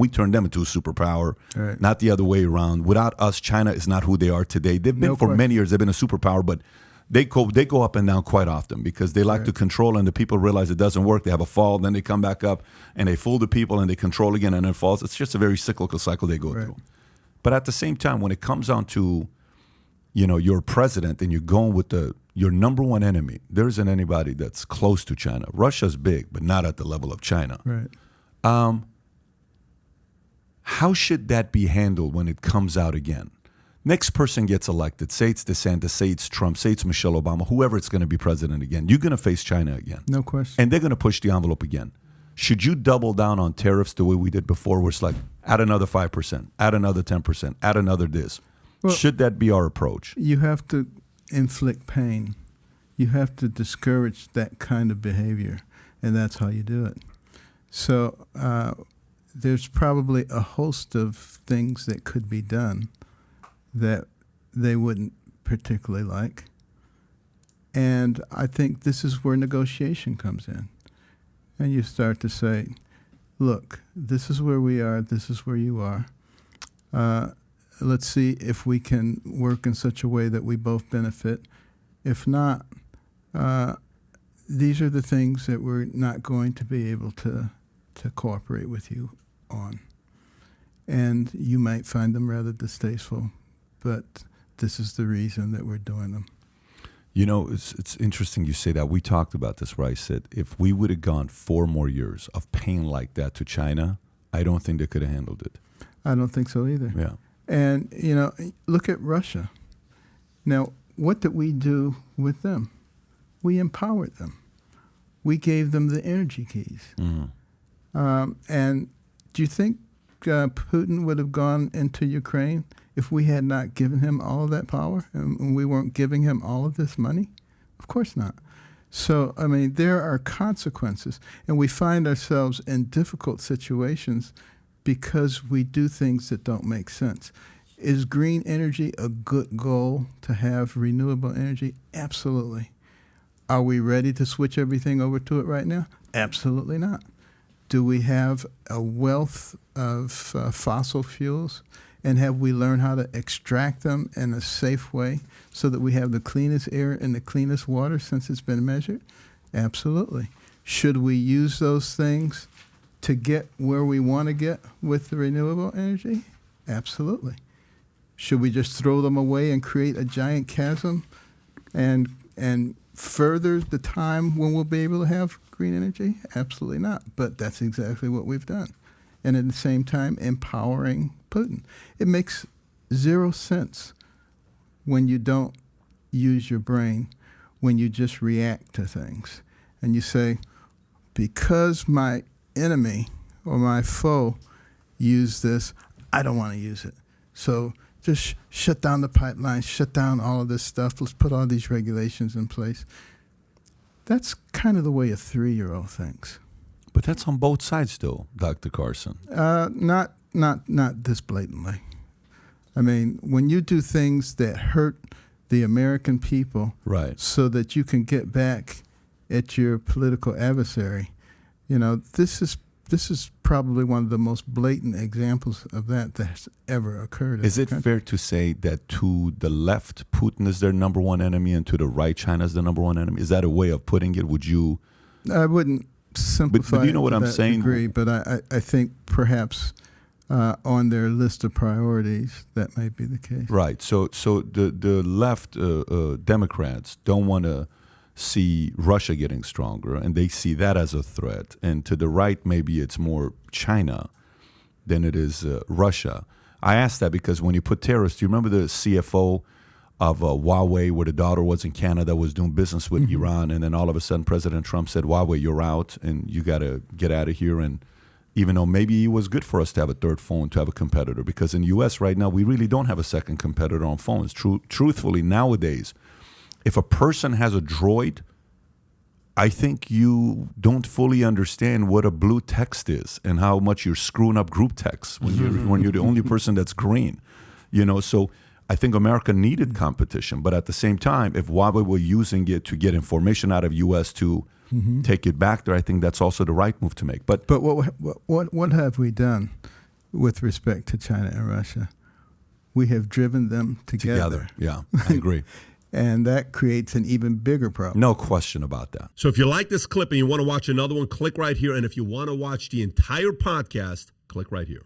We turned them into a superpower, Right. not the other way around. Without us, China is not who they are today. They've been No for question. many years. They've been a superpower, but they go up and down quite often because they like Right. to control, and the people realize it doesn't work. They have a fall, then they come back up, and they fool the people, and they control again, and then it falls. It's just a very cyclical cycle they go Right. through. But at the same time, when it comes down to, you're president and you're going with your number one enemy, there isn't anybody that's close to China. Russia's big, but not at the level of China. Right. How should that be handled when it comes out again? Next person gets elected. Say it's DeSantis, say it's Trump, say it's Michelle Obama, whoever it's going to be president again. You're going to face China again. No question. And they're going to push the envelope again. Should you double down on tariffs the way we did before, where it's like, add another 5%, add another 10%, add another this? Well, should that be our approach? You have to inflict pain. You have to discourage that kind of behavior, and that's how you do it. So there's probably a host of things that could be done that they wouldn't particularly like. And I think this is where negotiation comes in. And you start to say, look, this is where we are, this is where you are. Let's see if we can work in such a way that we both benefit. If not, these are the things that we're not going to be able to cooperate with you on. And you might find them rather distasteful, but this is the reason that we're doing them. It's interesting you say that. We talked about this where I said if we would have gone 4 more years of pain like that to China, I don't think they could have handled it. I don't think so either. Yeah. And, look at Russia. Now, what did we do with them? We empowered them. We gave them the energy keys. Mm-hmm. And do you think Putin would have gone into Ukraine if we had not given him all of that power and we weren't giving him all of this money? Of course not. So, there are consequences, and we find ourselves in difficult situations because we do things that don't make sense. Is green energy a good goal to have renewable energy? Absolutely. Are we ready to switch everything over to it right now? Absolutely not. Do we have a wealth of fossil fuels? And have we learned how to extract them in a safe way so that we have the cleanest air and the cleanest water since it's been measured? Absolutely. Should we use those things to get where we want to get with the renewable energy? Absolutely. Should we just throw them away and create a giant chasm and further the time when we'll be able to have green energy? Absolutely not. But that's exactly what we've done. And at the same time, empowering Putin. It makes 0 sense when you don't use your brain, when you just react to things. And you say, because my enemy or my foe used this, I don't want to use it. So just shut down the pipeline, shut down all of this stuff. Let's put all these regulations in place. That's kind of the way a 3-year-old thinks. But that's on both sides, though, Dr. Carson. Not this blatantly. When you do things that hurt the American people, right, so that you can get back at your political adversary, this is probably one of the most blatant examples of that's ever occurred. Is it fair to say that to the left, Putin is their number one enemy, and to the right, China is the number one enemy? Is that a way of putting it? Would you? I wouldn't simplify. But you know what I'm saying? Degree, but I think perhaps on their list of priorities that might be the case. Right. So the left Democrats don't want to see Russia getting stronger, and they see that as a threat. And to the right, maybe it's more China than it is Russia. I asked that because when you put tariffs, do you remember the CFO of Huawei, where the daughter was in Canada, was doing business with Iran, and then all of a sudden President Trump said, Huawei, you're out, and you got to get out of here. And even though maybe it was good for us to have a third phone, to have a competitor, because in the U.S. right now, we really don't have a second competitor on phones. Truthfully, nowadays, if a person has a Droid, I think you don't fully understand what a blue text is and how much you're screwing up group text when you're the only person that's green. So I think America needed competition, but at the same time, if Huawei were using it to get information out of U.S. to take it back there, I think that's also the right move to make. But what have we done with respect to China and Russia. We have driven them together. Yeah, I agree. And that creates an even bigger problem. No question about that. So if you like this clip and you want to watch another one, click right here. And if you want to watch the entire podcast, click right here.